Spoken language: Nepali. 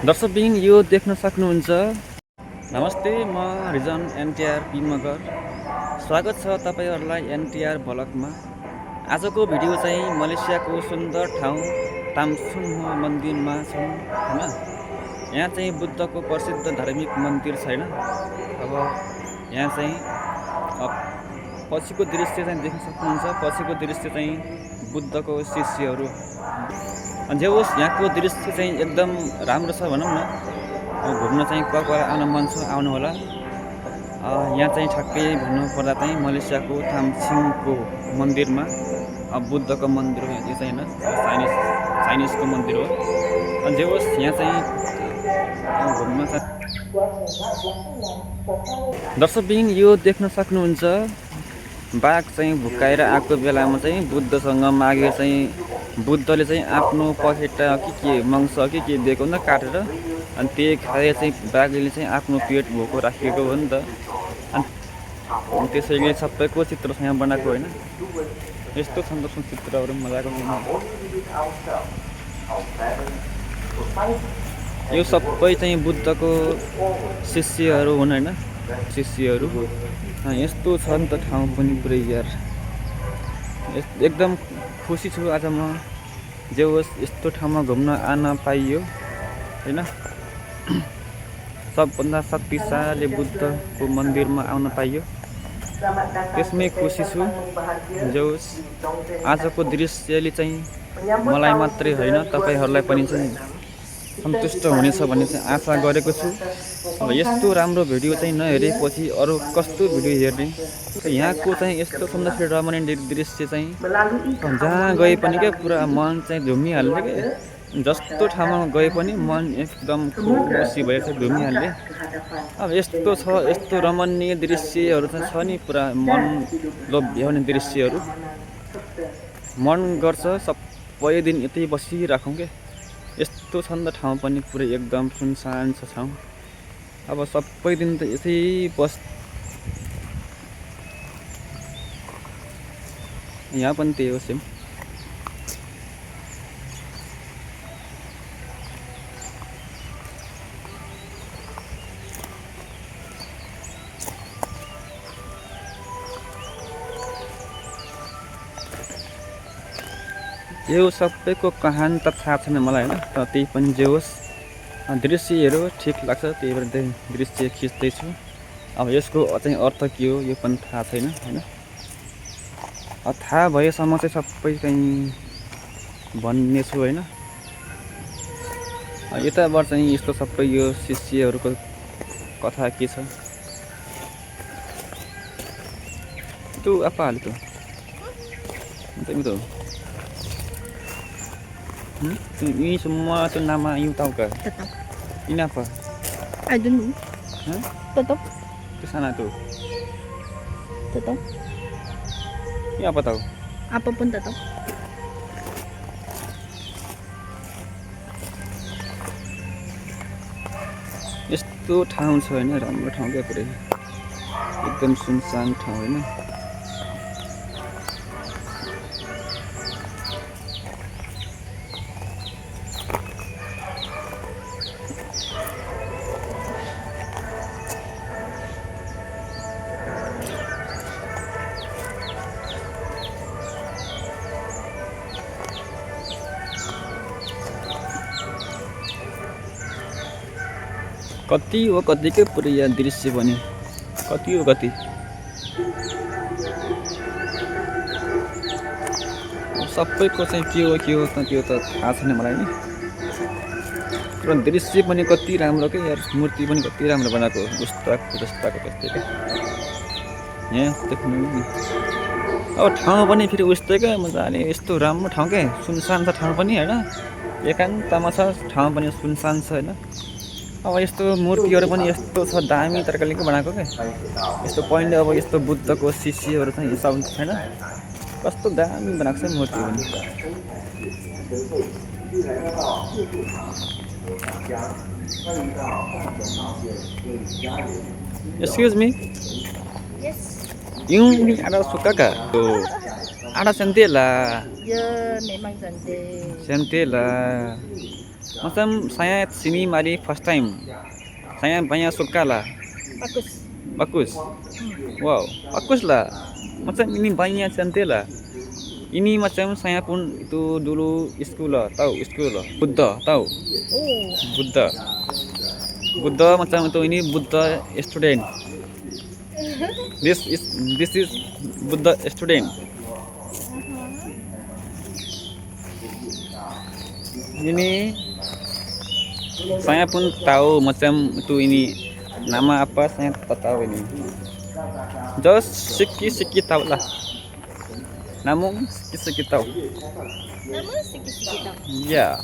दर्शकबिन यो देख्न सक्नुहुन्छ। नमस्ते, म रिजन एनटीआर पी मगर। स्वागत छ तपाईहरुलाई एनटीआर ब्लगमा। आजको भिडियो चाहिँ मलेसियाको सुन्दर ठाउँ तामसुङहो मन्दिरमा छौं हैन। यहाँ चाहिँ बुद्धको प्रसिद्ध धार्मिक मन्दिर छैन। अब यहाँ चाहिँ पछिको दृश्य चाहिँ देख्न सक्नुहुन्छ। पछिको दृश्य चाहिँ बुद्धको शिष्यहरू। जे होस् यहाँको दृश्य चाहिँ एकदम राम्रो छ भनौं न। घुम्न चाहिँ कहिले आउन मन छ आउनु होला। यहाँ चाहिँ ठ्याक्कै भन्नु पर्दा चाहिँ मलेसियाको तामसिङको मन्दिरमा बुद्धको मन्दिर हो। यो चाहिँ हैन चाइनिजको मन्दिर हो। जे होस् यहाँ चाहिँ घुम्न दर्शकबिन यो देख्न सक्नुहुन्छ। बाघ चाहिँ भुकाएर आएको बेलामा चाहिँ बुद्धसँग मागे चाहिँ बुद्धले चाहिँ आफ्नो पखेटा के मङ्स के दिएको नि त काटेर, अनि त्यही खाएर चाहिँ बाघले चाहिँ आफ्नो पेट भोको राखेको हो नि त। अनि त्यसैले सबैको चित्र यहाँ बनाएको हैन। यस्तो सुन्दर सुन्दर चित्रहरू मजाको छ। यो सबै चाहिँ बुद्धको शिष्यहरू हुन् हैन, शिष्यहरू। यस्तो छ नि त ठाउँ पनि पुरै यार। एकदम खुसी छु आज म। जे होस् यस्तो ठाउँमा घुम्न आन पाइयो हैन। सबभन्दा शक्तिशाली बुद्धको मन्दिरमा आउन पाइयो, त्यसमै खुसी छु। जे होस् आजको दृश्यले चाहिँ मलाई मात्रै होइन तपाईहरुलाई पनि चाहिँ सन्तुष्ट हुनेछ भन्ने चाहिँ आशा गरेको छु। अब यस्तो राम्रो भिडियो चाहिँ नहेरेपछि अरु कस्तो भिडियो हेर्ने। यहाँको चाहिँ यस्तो सुन्दर रमणीय दृश्य चाहिँ जहाँ गए पनि के पुरा मन चाहिँ झुमिहाल्ने के। जस्तो ठाउँमा गए पनि मन एकदम खुसी भएर चाहिँ झुमिहाल्ने। अब यस्तो छ, यस्तो रमणीय दृश्यहरू चाहिँ छ नि, पुरा मन लोभ्याउने दृश्यहरू। मन गर्छ सबै दिन यतै बसिराखौँ के। यस्तो छ नि त ठाउँ पनि पुरै एकदम सुनसान छ ठाउँ। अब सबै दिन त यसै यहाँ पनि त्यही हो सेम। यो सबैको कहानी त थाहा छैन मलाई हैन। त त्यही पनि जे होस् दृश्यहरू ठिक लाग्छ, त्यही भएर दृश्य खिच्दैछु। अब यसको चाहिँ अर्थ के हो यो पनि थाहा छैन हैन। थाहा भएसम्म चाहिँ सबै चाहिँ भन्ने छु हैन। यताबाट चाहिँ यस्तो सबै यो शिष्यहरूको कथा के छ itu apa itu itu ini semua itu nama you tahu gak? Tetap. Ini apa? I don't know. Hah? Tetap. Ke sana tuh. Tetap. Ini apa tahu? Apapun tetap. यस्तो ठाउँ छ हैन, राम्रो ठाउँ क्या पुरै। एकदम सुनसान ठाउँ हैन। कति हो कतिकै पुरै यहाँ दृश्य बन्यो। कति हो कति सबैको चाहिँ के हो त त्यो त थाहा छैन मलाई नि। तर दृश्य पनि कति राम्रो के यार, मूर्ति पनि कति राम्रो बनाएको जस्ताको त्यस्तै के। यहाँ देख्नु नि अब ठाउँ पनि फेरि उस्तै क्या मजाले। यस्तो राम्रो ठाउँ के, सुनसान छ ठाउँ पनि हैन। एकान्तमा छ ठाउँ पनि सुनसान छ हैन। अब यस्तो मूर्तिहरू पनि यस्तो छ दामी तरिकाले के बनाएको के। यस्तो पहिले अब यस्तो बुद्धको शिष्यहरू चाहिँ सब हैन, कस्तो दामी बनाएको छ मूर्ति पनि। Excuse me. Yes. Ini ada suka gak? Tuh. Ada centella. Ya memang cantik. Centella. Macam saya sini mari first time. Saya banyak suka lah. Bagus. Bagus. Wow, bagus lah. Macam ini banyak cantik lah. Ini macam saya pun itu dulu sekolah, tahu sekolah. Buddha, tahu? Oh. Buddha. Buddha macam itu ini Buddha student. This is Buddha student. Ini saya pun tahu macam itu ini nama apa saya tak tahu ini. Just sikit-sikit tahu lah. Namun sikit-sikit tahu. Nama sikit-sikit. Ya.